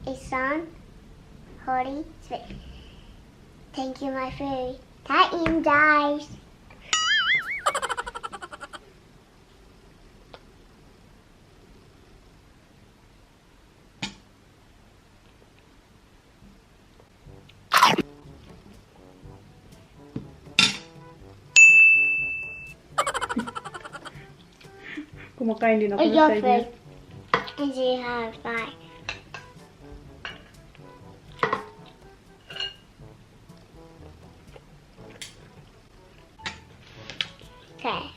a son, Holy Spirit. Thank you, my fairy. Time dies. Kumakain din ako It's ng your side niya. fairy. And you have five. Okay.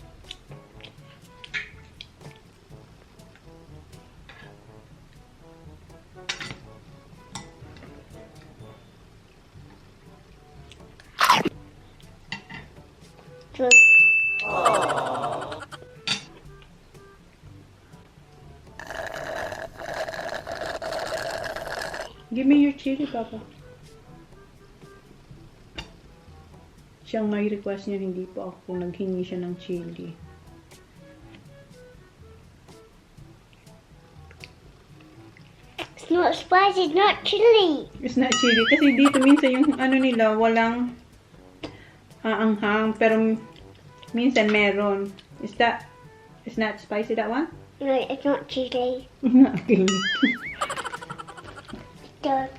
Good. Give me your chili, Papa. Siyang may request niya, hindi po ako naghingi siya ng chili. It's not spicy, it's not chili. It's not chili. Kasi dito minsan yung ano nila, walang aanghang. Pero minsan meron. Is that, it's not spicy, that one? No, it's not chili. Okay. Good.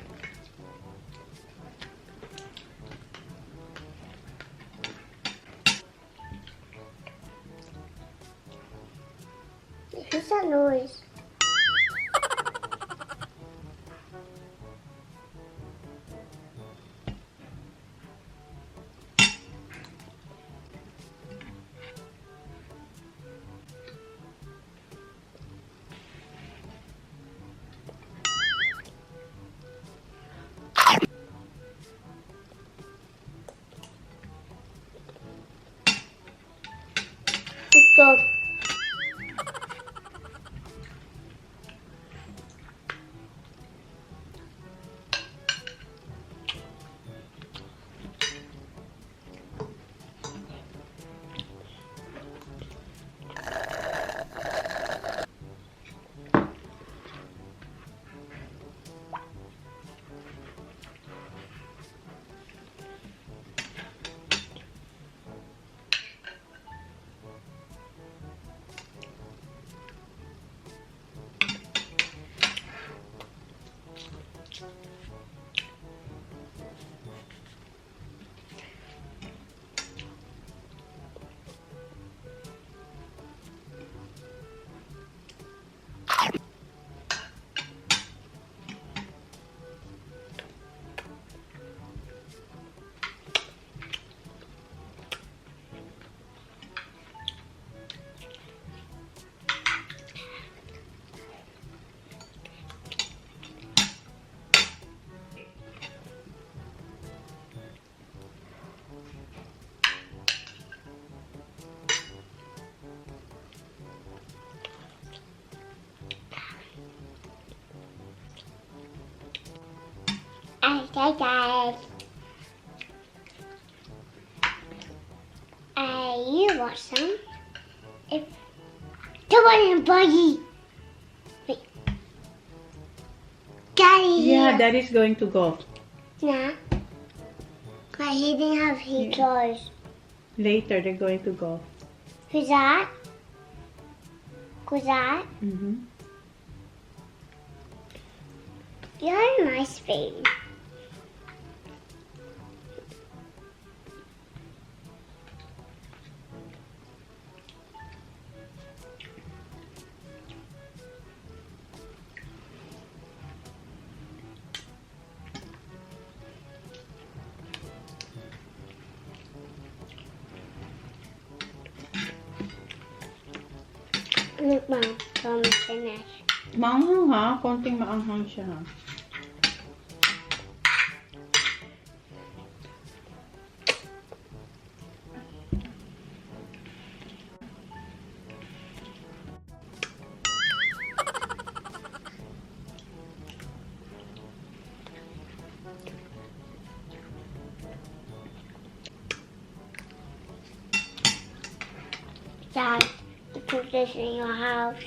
What's that noise? Good. Okay, guys. You want some? If the one in the buggy. Wait. Daddy. Yeah, Daddy's going to go. Nah. But he didn't have his toys. Later, they're going to go. Who's that? Who's that? Mm-hmm. You're a nice baby. Mukbang from finish. Maanghang ha? Konting maanghang siya ha? Dad, you put this in your house.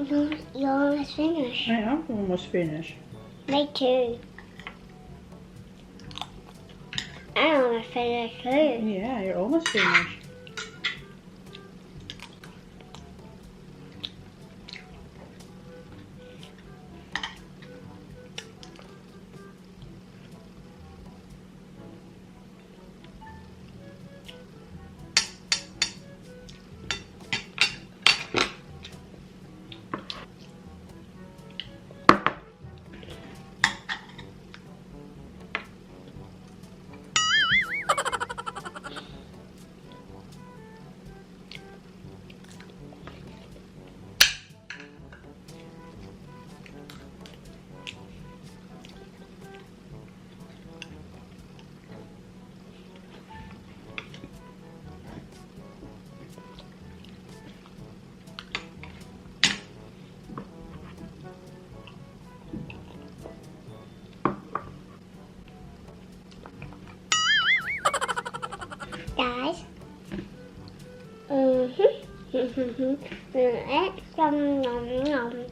You're almost finished. I am almost finished. Me too. I'm almost finished too. Yeah, you're almost finished. Guys. Nom.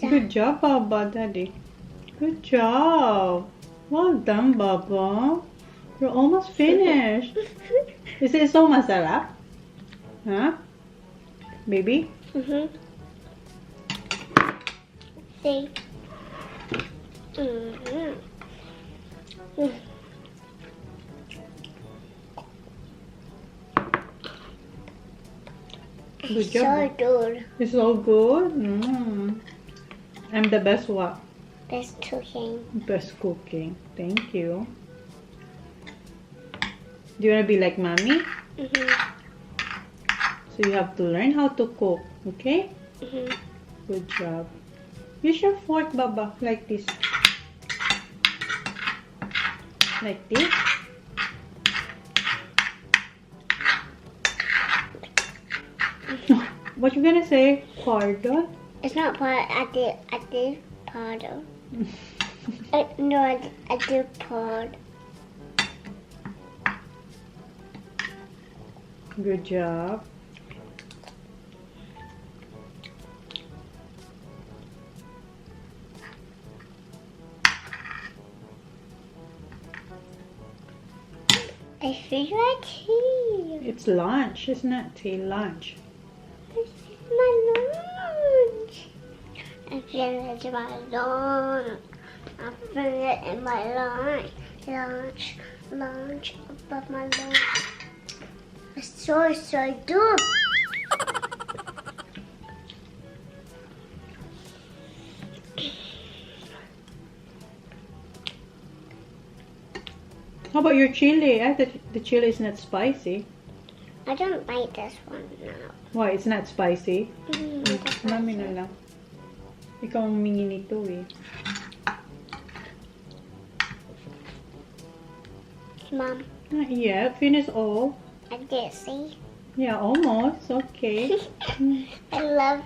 Good job, Baba, Daddy. Good job. Well done, Baba. You're almost finished. Is it so masarap? Huh? Baby? See? Good So job. good. It's so good. I'm the best what? Best cooking. Best cooking. Thank you. Do you want to be like mommy? So you have to learn how to cook, okay? Good job. Use your fork, Baba, like this. Like this. What you gonna say? Pardon? It's not part. I did pardon. No, I did pardon. Good job. I feel like tea. It's lunch, it's not tea, lunch. This is my lunch. I feel it's my lunch. I feel it in my lunch above my lunch. It's so good. How about your chili? I thought the chili is not spicy. I don't like this one now. Why? It's not spicy? That's Mami not na lang. Ikaw ang humingi nito eh. Mom, Not yet. Finish all. I did see. Yeah, almost. Okay. I love.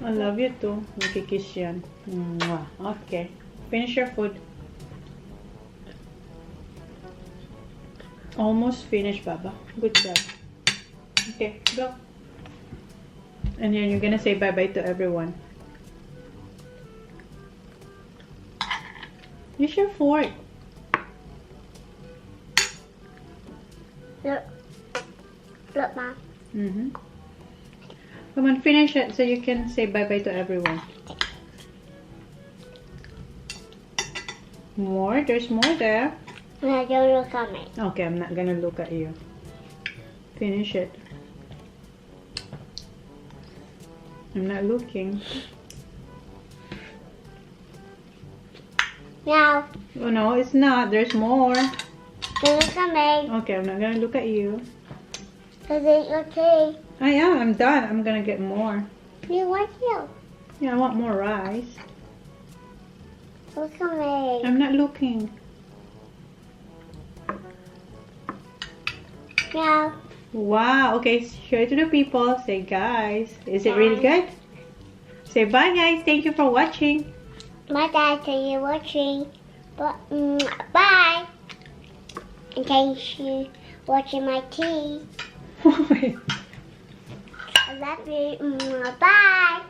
I love you too. Nakikiss yan. Mwah. Okay. Finish your food. Almost finished, Baba. Good job. Okay, go. And then you're gonna say bye-bye to everyone. Use your fork. Look, Mom. Come on, finish it so you can say bye-bye to everyone. More? There's more there. Now don't look at me. Okay, I'm not gonna look at you. Finish it. I'm not looking. Now, Oh no, it's not. There's more. don't look at me. Okay, I'm not gonna look at you. Cause it's your tea. I am. I'm done. I'm gonna get more. You want you? Yeah, I want more rice. Look at me. I'm not looking. Now, Wow. Okay, share to the people. Say, guys, is it really good? Say bye, guys. Thank you for watching. my dad said you're watching. But, bye. And thank you for watching my tea. I love you. Bye.